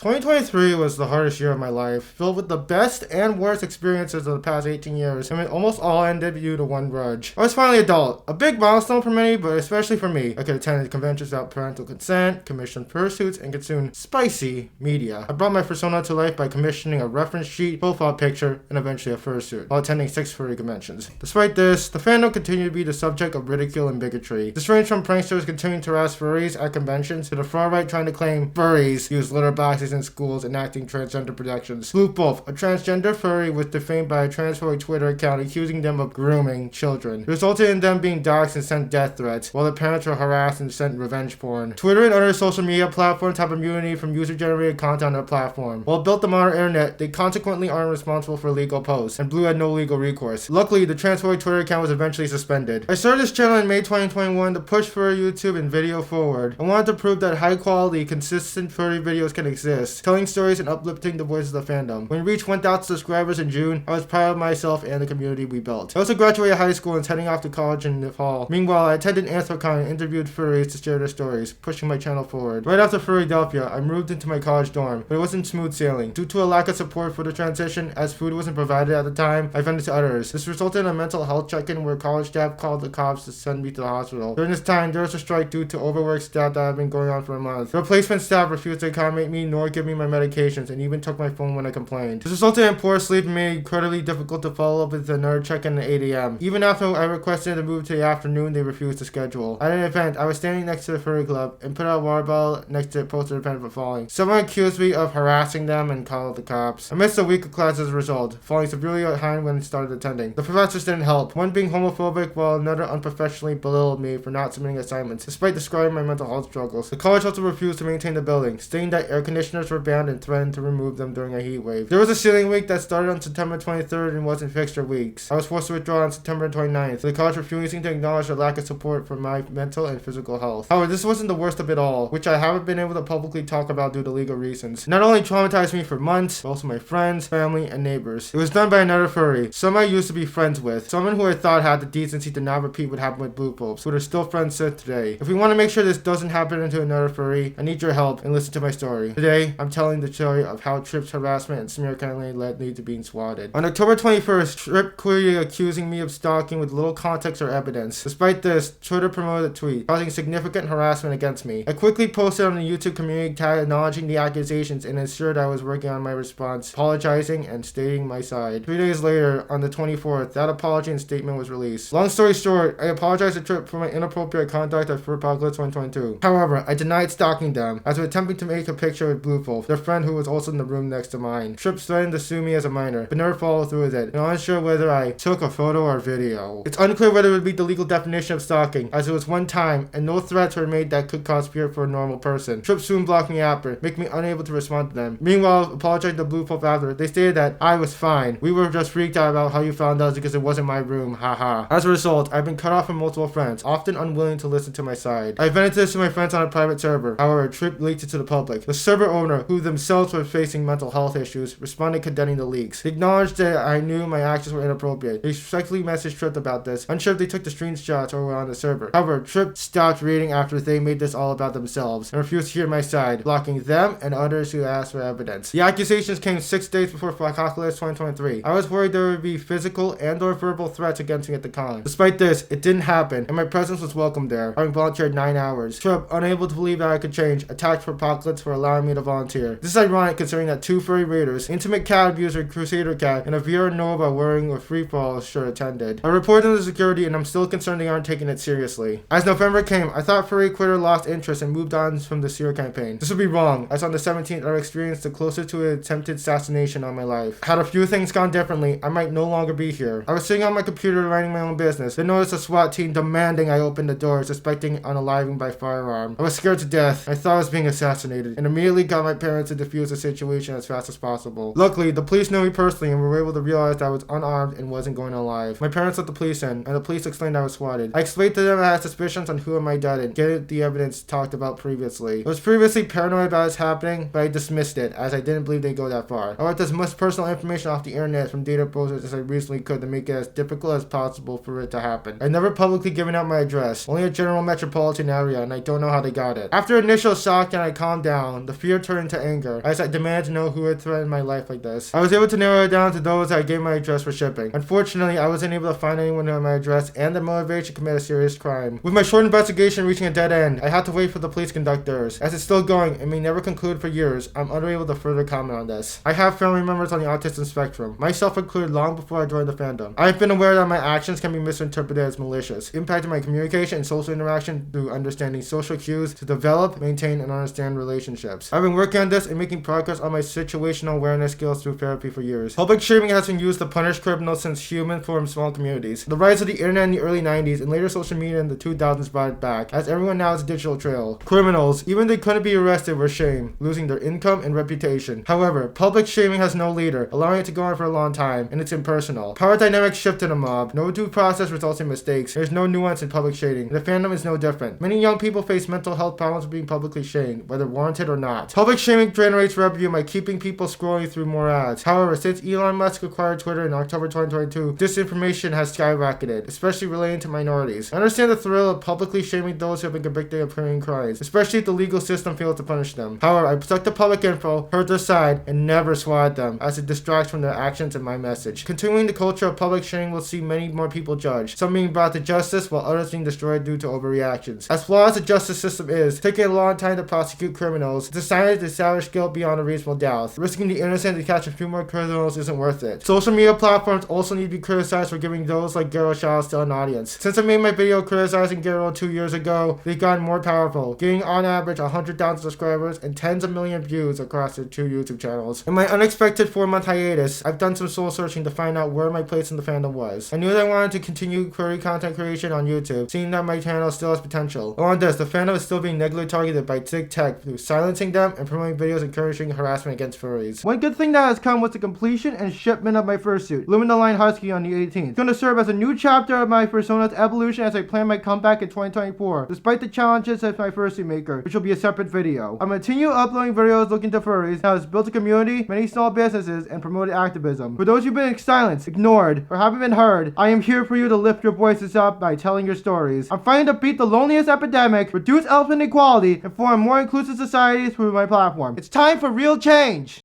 2023 was the hardest year of my life, filled with the best and worst experiences of the past 18 years, and it almost all ended due to one grudge. I was finally adult, a big milestone for many, but especially for me. I could attend conventions without parental consent, commission fursuits, and consume spicy media. I brought my persona to life by commissioning a reference sheet, profile picture, and eventually a fursuit, while attending 6 furry conventions. Despite this, the fandom continued to be the subject of ridicule and bigotry. This ranged from pranksters continuing to harass furries at conventions to the far right trying to claim furries use litter boxes in schools enacting transgender protections. Luke Wolf, a transgender furry, was defamed by a transphobic Twitter account accusing them of grooming children. It resulted in them being doxxed and sent death threats, while their parents were harassed and sent revenge porn. Twitter and other social media platforms have immunity from user-generated content on their platform. While built the modern internet, they consequently aren't responsible for legal posts, and Blue had no legal recourse. Luckily, the transphobic Twitter account was eventually suspended. I started this channel in May 2021 to push furry YouTube and video forward. I wanted to prove that high-quality, consistent furry videos can exist, telling stories and uplifting the voices of the fandom. When we reached 1,000 subscribers in June, I was proud of myself and the community we built. I also graduated high school and was heading off to college in the fall. Meanwhile, I attended AnthroCon and interviewed furries to share their stories, pushing my channel forward. Right after Philadelphia, I moved into my college dorm, but it wasn't smooth sailing. Due to a lack of support for the transition, as food wasn't provided at the time, I vented to others. This resulted in a mental health check-in where college staff called the cops to send me to the hospital. During this time, there was a strike due to overworked staff that had been going on for a month. The replacement staff refused to accommodate me nor give me my medications, and even took my phone when I complained. This resulted in poor sleep and made it incredibly difficult to follow up with another check-in at 8 a.m. Even after I requested to move to the afternoon, they refused to schedule. At an event, I was standing next to the furry club and put out a water bottle next to it, posted a pen for falling. Someone accused me of harassing them and called the cops. I missed a week of class as a result, falling severely behind when I started attending. The professors didn't help, one being homophobic while another unprofessionally belittled me for not submitting assignments, despite describing my mental health struggles. The college also refused to maintain the building, stating that air conditioners were banned and threatened to remove them during a heat wave. There was a ceiling week that started on September 23rd and wasn't fixed for weeks. I was forced to withdraw on September 29th, the college refusing to acknowledge the lack of support for my mental and physical health. However, this wasn't the worst of it all, which I haven't been able to publicly talk about due to legal reasons. Not only traumatized me for months, but also my friends, family, and neighbors. It was done by another furry, someone I used to be friends with, someone who I thought had the decency to not repeat what happened with Blue Popes, but are still friends to today. If we want to make sure this doesn't happen to another furry, I need your help and listen to my story. Today, I'm telling the story of how Tripp's harassment and smear campaign led me to being swatted. On October 21st, Tripp tweeted accusing me of stalking with little context or evidence. Despite this, Twitter promoted a tweet, causing significant harassment against me. I quickly posted on the YouTube community tag acknowledging the accusations and ensured I was working on my response, apologizing and stating my side. 3 days later, on the 24th, that apology and statement was released. Long story short, I apologized to Tripp for my inappropriate conduct at Furry 2022. However, I denied stalking them, as I was attempting to make a picture with Blue Wolf, their friend who was also in the room next to mine. Tripp threatened to sue me as a minor, but never followed through with it, and I'm unsure whether I took a photo or video. It's unclear whether it would meet the legal definition of stalking, as it was one time, and no threats were made that could cause fear for a normal person. Tripp soon blocked me after, making me unable to respond to them. Meanwhile, apologizing to Blue Wolf after, they stated that I was fine. We were just freaked out about how you found us because it wasn't my room, haha. As a result, I've been cut off from multiple friends, often unwilling to listen to my side. I vented this to my friends on a private server, however, Tripp leaked it to the public. The server owner, who themselves were facing mental health issues, responded condemning the leaks. They acknowledged that I knew my actions were inappropriate. They respectfully messaged Tripp about this, unsure if they took the screenshots or were on the server. However, Tripp stopped reading after they made this all about themselves, and refused to hear my side, blocking them and others who asked for evidence. The accusations came 6 days before Furry 2023. I was worried there would be physical and or verbal threats against me at the con. Despite this, it didn't happen, and my presence was welcome there, having volunteered 9 hours. Tripp, unable to believe that I could change, attacked Furry for allowing me to volunteer. This is ironic considering that 2 furry raiders, intimate cat abuser Crusader Cat, and a Vera Nova wearing a freefall shirt attended. I reported to security, and I'm still concerned they aren't taking it seriously. As November came, I thought Furry Quitter lost interest and moved on from the SEER campaign. This would be wrong, as on the 17th I experienced the closest to an attempted assassination on my life. Had a few things gone differently, I might no longer be here. I was sitting on my computer writing my own business, then noticed a SWAT team demanding I open the door, suspecting unaliving by firearm. I was scared to death. I thought I was being assassinated, and immediately got my parents to defuse the situation as fast as possible. Luckily, the police knew me personally and were able to realize that I was unarmed and wasn't going alive. My parents let the police in, and the police explained I was swatted. I explained to them I had suspicions on who I might done and get the evidence talked about previously. I was previously paranoid about this happening, but I dismissed it, as I didn't believe they'd go that far. I wiped as much personal information off the internet from data browsers as I reasonably could to make it as difficult as possible for it to happen. I've never publicly given out my address, only a general metropolitan area, and I don't know how they got it. After initial shock and I calmed down, the fear turned turned into anger, as I demanded to know who had threatened my life like this. I was able to narrow it down to those that gave my address for shipping. Unfortunately, I wasn't able to find anyone who had my address and the motivation to commit a serious crime. With my short investigation reaching a dead end, I had to wait for the police conductors. As it's still going and may never conclude for years, I'm unable to further comment on this. I have family members on the autism spectrum, myself included, long before I joined the fandom. I've been aware that my actions can be misinterpreted as malicious, impacting my communication and social interaction through understanding social cues to develop, maintain, and understand relationships. I've been working on this and making progress on my situational awareness skills through therapy for years. Public shaming has been used to punish criminals since humans formed small communities. The rise of the internet in the early 90s and later social media in the 2000s brought it back, as everyone now has a digital trail. Criminals, even if they couldn't be arrested, were shamed, losing their income and reputation. However, public shaming has no leader, allowing it to go on for a long time, and it's impersonal. Power dynamics shift in a mob. No due process results in mistakes. There's no nuance in public shaming. The fandom is no different. Many young people face mental health problems being publicly shamed, whether warranted or not. Public shaming generates revenue by keeping people scrolling through more ads. However, since Elon Musk acquired Twitter in October 2022, disinformation has skyrocketed, especially relating to minorities. I understand the thrill of publicly shaming those who have been convicted of committing crimes, especially if the legal system fails to punish them. However, I protect the public info, heard their side, and never swat them, as it distracts from their actions and my message. Continuing the culture of public shaming will see many more people judged, some being brought to justice while others being destroyed due to overreactions. As flawed as the justice system is, taking a long time to prosecute criminals, it's decided to establish guilt beyond a reasonable doubt. Risking the innocent to catch a few more criminals isn't worth it. Social media platforms also need to be criticized for giving those like Garo shoutouts to an audience. Since I made my video criticizing Garo 2 years ago, they've gotten more powerful, getting on average 100,000 subscribers and tens of million views across their 2 YouTube channels. In my unexpected 4-month hiatus, I've done some soul searching to find out where my place in the fandom was. I knew that I wanted to continue furry content creation on YouTube, seeing that my channel still has potential. On this, the fandom is still being negatively targeted by big tech through silencing them and promoting videos encouraging harassment against furries. One good thing that has come was the completion and shipment of my fursuit, Lumin the Line Husky, on the 18th. It's going to serve as a new chapter of my persona's evolution as I plan my comeback in 2024, despite the challenges as my fursuit maker, which will be a separate video. I'm going to continue uploading videos looking to furries, now it's built a community, many small businesses, and promoted activism. For those who've been silenced, ignored, or haven't been heard, I am here for you to lift your voices up by telling your stories. I'm fighting to beat the loneliness epidemic, reduce elephant inequality, and form more inclusive societies through my platform. It's time for real change!